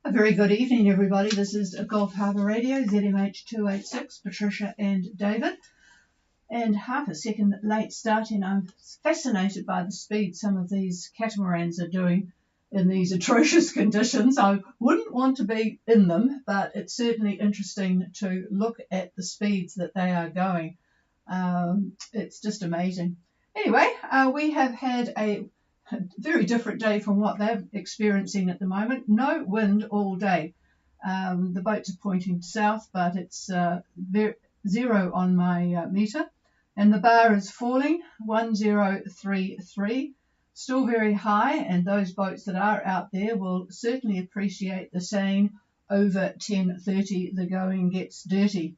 A very good evening, everybody. This is Gulf Harbour Radio, ZMH286, Patricia and David. And half a second late starting. I'm fascinated by the speed some of these catamarans are doing in these atrocious conditions. I wouldn't want to be in them, but it's certainly interesting to look at the speeds that they are going. It's just amazing. Anyway, we have had a very different day from what they're experiencing at the moment. No wind all day. The boats are pointing south, but it's zero on my meter. And the bar is falling, 1033. Still very high, and those boats that are out there will certainly appreciate the saying, over 10:30 the going gets dirty,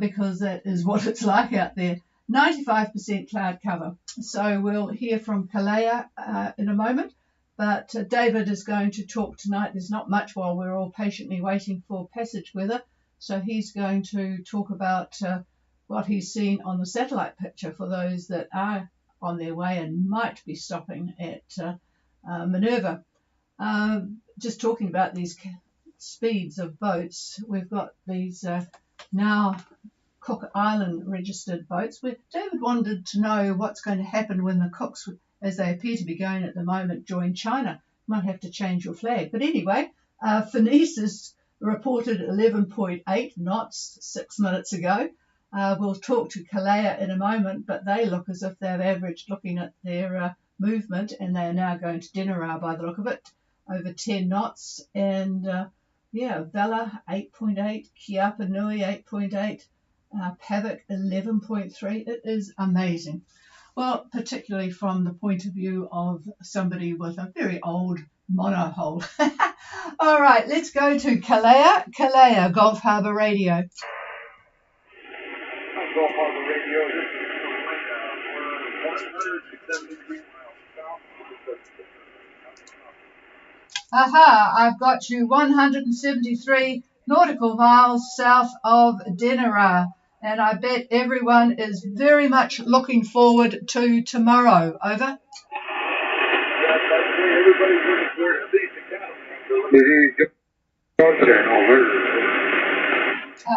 because that is what it's like out there. 95% cloud cover. So we'll hear from Kalea in a moment, but David is going to talk tonight. There's not much while we're all patiently waiting for passage weather, so he's going to talk about what he's seen on the satellite picture for those that are on their way and might be stopping at Minerva. Just talking about these speeds of boats, we've got these now Cook Island registered boats, where David wanted to know what's going to happen when the Cooks, as they appear to be going at the moment, join China. Might have to change your flag. But anyway, Fenice is reported 11.8 knots 6 minutes ago. We'll talk to Kalea in a moment, but they look as if they've averaged, looking at their movement, and they are now going to Dinara by the look of it, over 10 knots. And Vela 8.8, Kiapa Nui 8.8, Pavic 11.3. It is amazing. Well, particularly from the point of view of somebody with a very old monohull. All right, let's go to Kalea. Kalea, Gulf Harbour Radio. Gulf Harbour Radio, this is we're 173 miles south. Aha, I've got you 173 nautical miles south of Dinara. And I bet everyone is very much looking forward to tomorrow. Over. Yes, I'd say everybody's looking forward to the academy.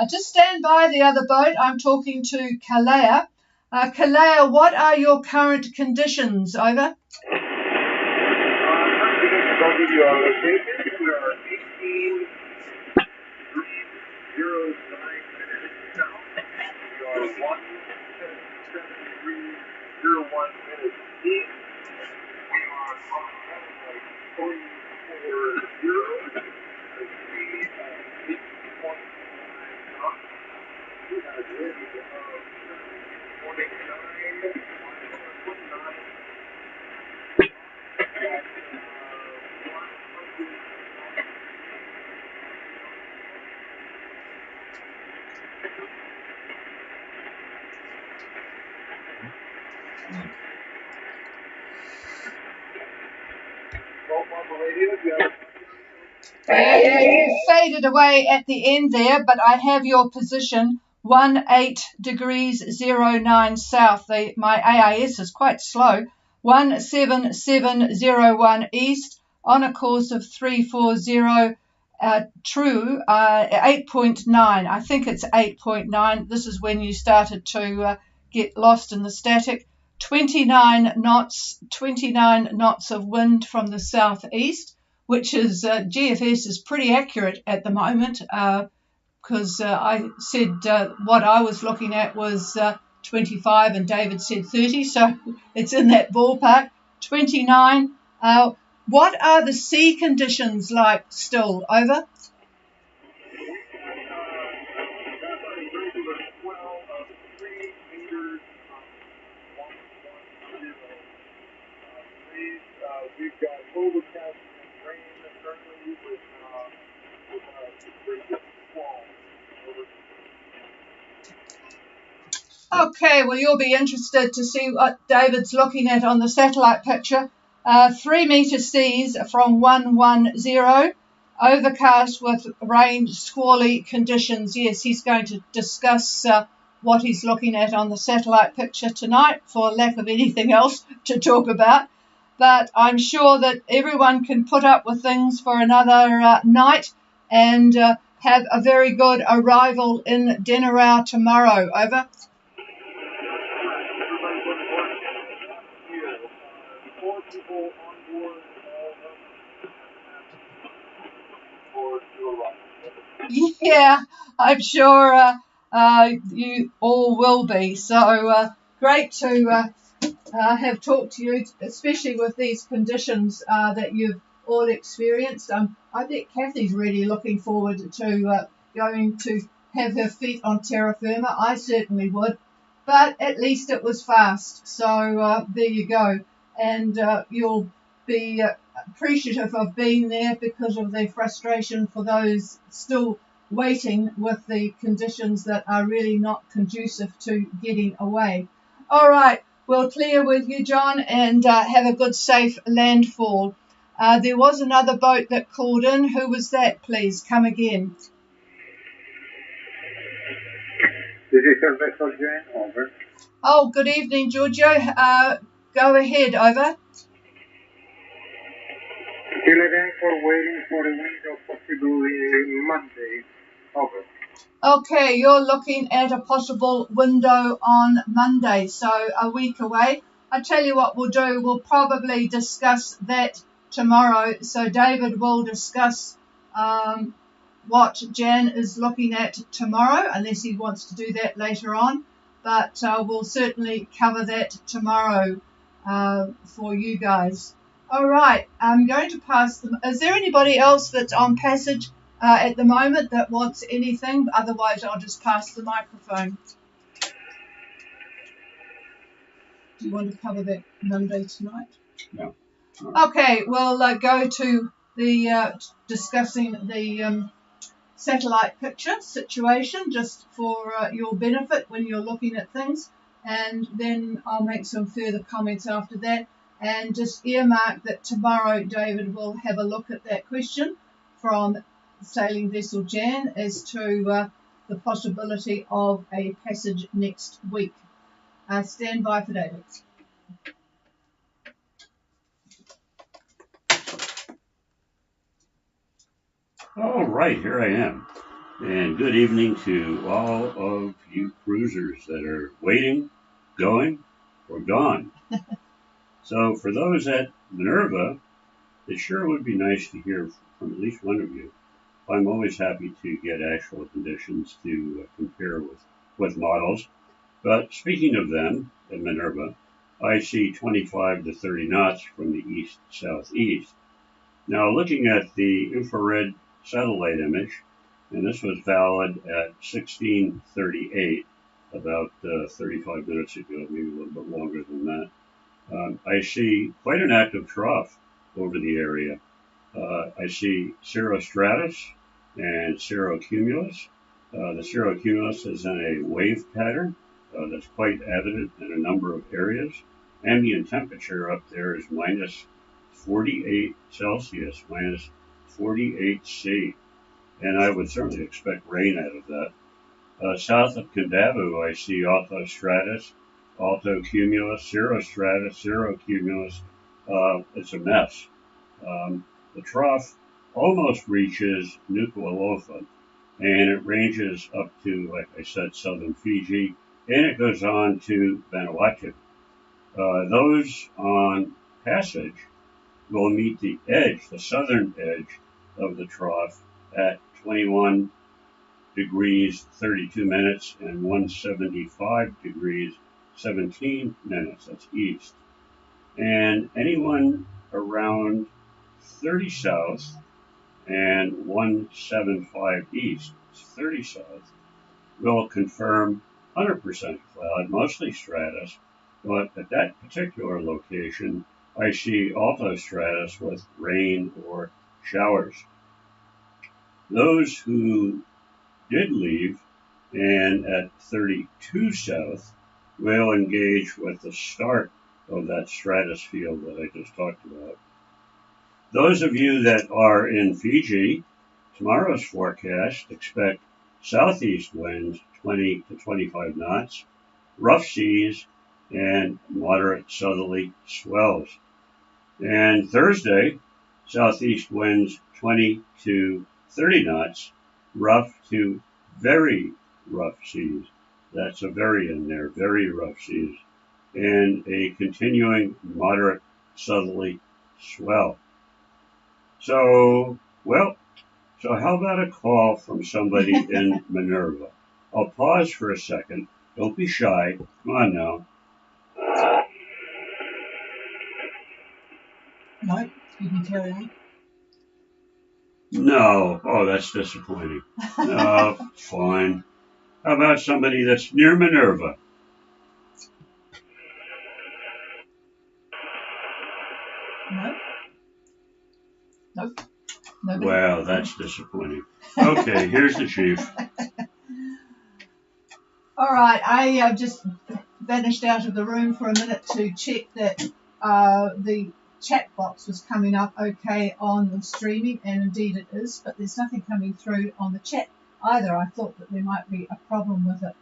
Just stand by the other boat. I'm talking to Kalea. Kalea, what are your current conditions? Over. Current conditions, I'll give you a location. We are 18.309 minutes south. We are 173.01 minutes east. We are approximately 340. The speed of 8.9 knots. We have wind of 29. You faded away at the end there, but I have your position 18°09 south. My AIS is quite slow. 17701 east on a course of 340. True, 8.9. I think it's 8.9. This is when you started to get lost in the static. 29 knots of wind from the southeast, which is GFS is pretty accurate at the moment, because I said what I was looking at was 25 and David said 30, so it's in that ballpark. 29. What are the sea conditions like still? Over. We've got overcast and rain currently with frequent squalls. Okay, well, you'll be interested to see what David's looking at on the satellite picture. 3-metre seas from 110, overcast with rain, squally conditions. Yes, he's going to discuss what he's looking at on the satellite picture tonight, for lack of anything else to talk about. but I'm sure that everyone can put up with things for another night and have a very good arrival in Denarau tomorrow. Over. Four people on board, or to arrive. Yeah, I'm sure you all will be. So great to have talked to you, especially with these conditions that you've all experienced. I think Kathy's really looking forward to going to have her feet on terra firma. I certainly would, but at least it was fast. So there you go, and you'll be appreciative of being there because of the frustration for those still waiting with the conditions that are really not conducive to getting away. All right. We'll clear with you, John, and have a good, safe landfall. There was another boat that called in. Who was that, please? Come again. This is your vessel, Jane. Over. Oh, good evening, Giorgio. Go ahead, over. Still for waiting for the window, possibly Monday. Over. Okay, you're looking at a possible window on Monday, so a week away. I tell you what we'll do, we'll probably discuss that tomorrow. So David will discuss what Jan is looking at tomorrow, unless he wants to do that later on. But we'll certainly cover that tomorrow for you guys. All right, I'm going to pass them. Is there anybody else that's on passage at the moment that wants anything? Otherwise, I'll just pass the microphone. Do you want to cover that Monday tonight? No. Okay, we'll go to the discussing the satellite picture situation just for your benefit when you're looking at things, and then I'll make some further comments after that. And just earmark that tomorrow David will have a look at that question from Sailing Vessel Jan as to the possibility of a passage next week. Stand by for David. All right, here I am. And good evening to all of you cruisers that are waiting, going, or gone. So for those at Minerva, it sure would be nice to hear from at least one of you. I'm always happy to get actual conditions to compare with models. But speaking of them at Minerva, I see 25 to 30 knots from the east-southeast. Now looking at the infrared satellite image, and this was valid at 16:38, about 35 minutes ago, maybe a little bit longer than that. I see quite an active trough over the area. I see cirrostratus and cirrocumulus. The cirrocumulus is in a wave pattern that's quite evident in a number of areas. Ambient temperature up there is minus 48 Celsius, minus 48 C, and I would certainly expect rain out of that. South of Candavu, I see altostratus, altocumulus, cirrostratus, cirrocumulus. It's a mess. The trough almost reaches Nuku'alofa, and it ranges up to, like I said, southern Fiji, and it goes on to Vanuatu. Those on passage will meet the edge, the southern edge of the trough at 21 degrees 32 minutes and 175 degrees 17 minutes, that's east. And anyone around 30 south and 175 east, 30 south, will confirm 100% cloud, mostly stratus, but at that particular location, I see altostratus with rain or showers. Those who did leave and at 32 south will engage with the start of that stratus field that I just talked about. Those of you that are in Fiji, tomorrow's forecast expect southeast winds 20 to 25 knots, rough seas, and moderate southerly swells. And Thursday, southeast winds 20 to 30 knots, rough to very rough seas. That's a very in there, very rough seas. And a continuing moderate southerly swell. So how about a call from somebody in Minerva? I'll pause for a second. Don't be shy. Come on now. No, you can carry on. No. Oh, that's disappointing. Oh, fine. How about somebody that's near Minerva? No. Nope. Nobody. Well, that's disappointing. Okay, here's the chief. All right, I just vanished out of the room for a minute to check that the chat box was coming up okay on the streaming, and indeed it is, but there's nothing coming through on the chat either. I thought that there might be a problem with it.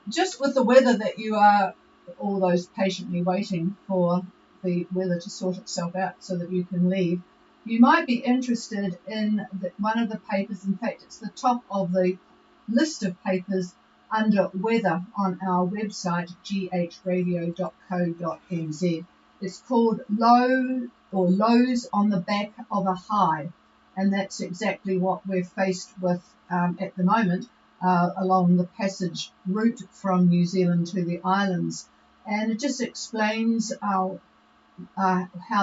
Just with the weather that you are all those patiently waiting for the weather to sort itself out so that you can leave, you might be interested in one of the papers. In fact, it's the top of the list of papers under weather on our website, ghradio.co.nz. It's called Lows on the Back of a High, and that's exactly what we're faced with at the moment along the passage route from New Zealand to the islands. And it just explains how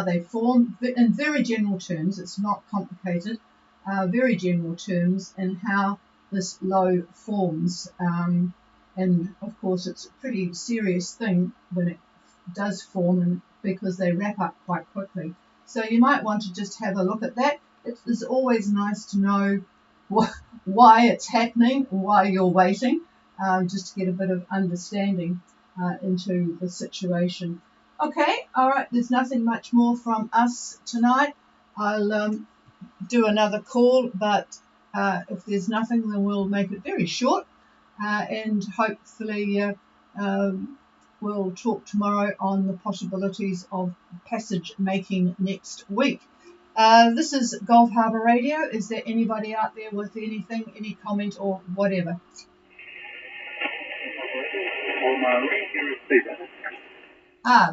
they form in very general terms. It's not complicated, very general terms, and how this low forms, and of course it's a pretty serious thing when it does form, and because they wrap up quite quickly. So you might want to just have a look at that. It's always nice to know why it's happening, why you're waiting, just to get a bit of understanding into the situation. Okay, all right, there's nothing much more from us tonight. I'll do another call, but if there's nothing, then we'll make it very short, and hopefully we'll talk tomorrow on the possibilities of passage making next week. This is Gulf Harbour Radio. Is there anybody out there with anything, any comment or whatever?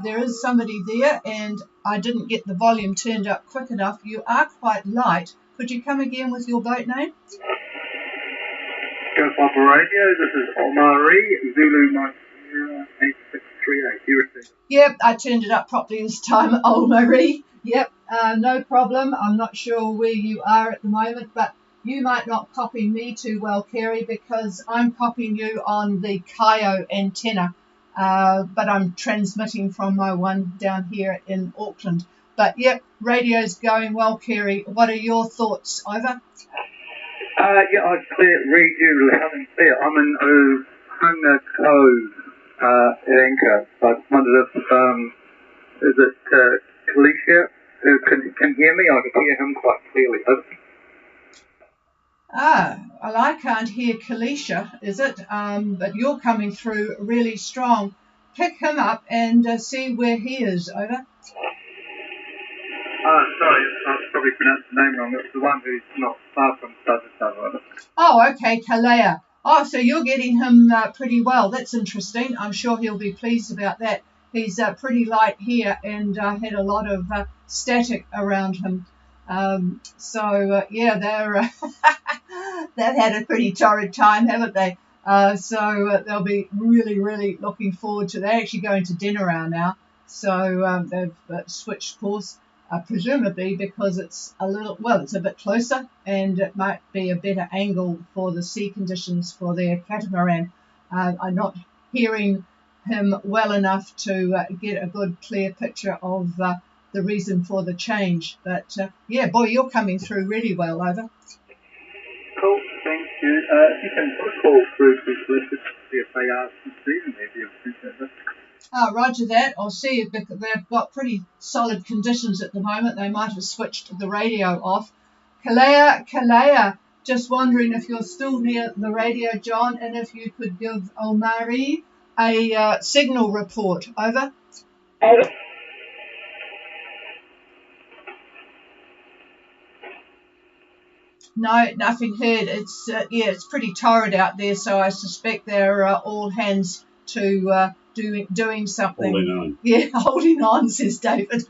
There is somebody there, and I didn't get the volume turned up quick enough. You are quite light. Could you come again with your boat name? Gulf Harbour Radio, this is Imagery, Zulu 8638. Yep, I turned it up properly this time, Marie. Yep, no problem. I'm not sure where you are at the moment, but you might not copy me too well, Kerry, because I'm copying you on the Kaio antenna, but I'm transmitting from my one down here in Auckland. But yep, radio's going well, Kerry. What are your thoughts? Over. Yeah, I read you loud and clear. I'm in Ohunga Cove in Anchor. I wondered if, is it Kalisha who can hear me? I can hear him quite clearly. Well, I can't hear Kalisha, is it? But you're coming through really strong. Pick him up and see where he is. Over. Sorry, I probably pronounced the name wrong. It's the one who's not far from Southern. Oh, okay, Kalea. Oh, so you're getting him pretty well. That's interesting. I'm sure he'll be pleased about that. He's pretty light here and had a lot of static around him. Yeah, they've had a pretty torrid time, haven't they? So they'll be really, really looking forward to. They're actually going to dinner hour now, so they've switched course, presumably because it's it's a bit closer, and it might be a better angle for the sea conditions for their catamaran. I'm not hearing him well enough to get a good, clear picture of the reason for the change. But yeah, boy, you're coming through really well. Over. Cool, thank you. If you can call through to solicitors to see if they are receiving their view of this. Roger that. I'll see if they've got pretty solid conditions at the moment. They might have switched the radio off. Kalea, just wondering if you're still near the radio, John, and if you could give Omari a signal report. Over. No, nothing heard. It's it's pretty torrid out there, so I suspect they're all hands to doing something. Holding on. Yeah, holding on, says David.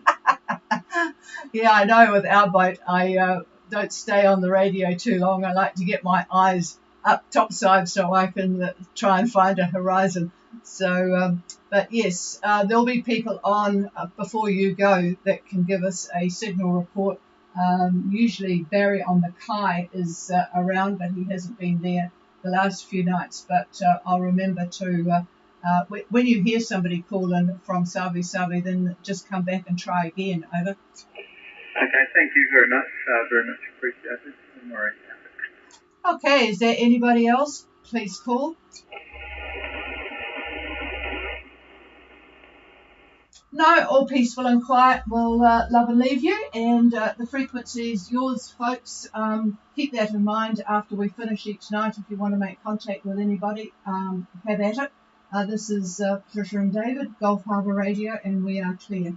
Yeah, I know. With our boat, I don't stay on the radio too long. I like to get my eyes up topside so I can try and find a horizon. So, but yes, there'll be people on before you go that can give us a signal report. Usually Barry on the Kai is around, but he hasn't been there the last few nights. But I'll remember to, when you hear somebody call in from Savi Savi, then just come back and try again. Over. Okay, thank you very much appreciated. Don't worry. Okay, is there anybody else? Please call. No, all peaceful and quiet. We'll love and leave you, and the frequency is yours, folks. Keep that in mind after we finish each night. If you want to make contact with anybody, have at it. This is Patricia and David, Gulf Harbour Radio, and we are clear.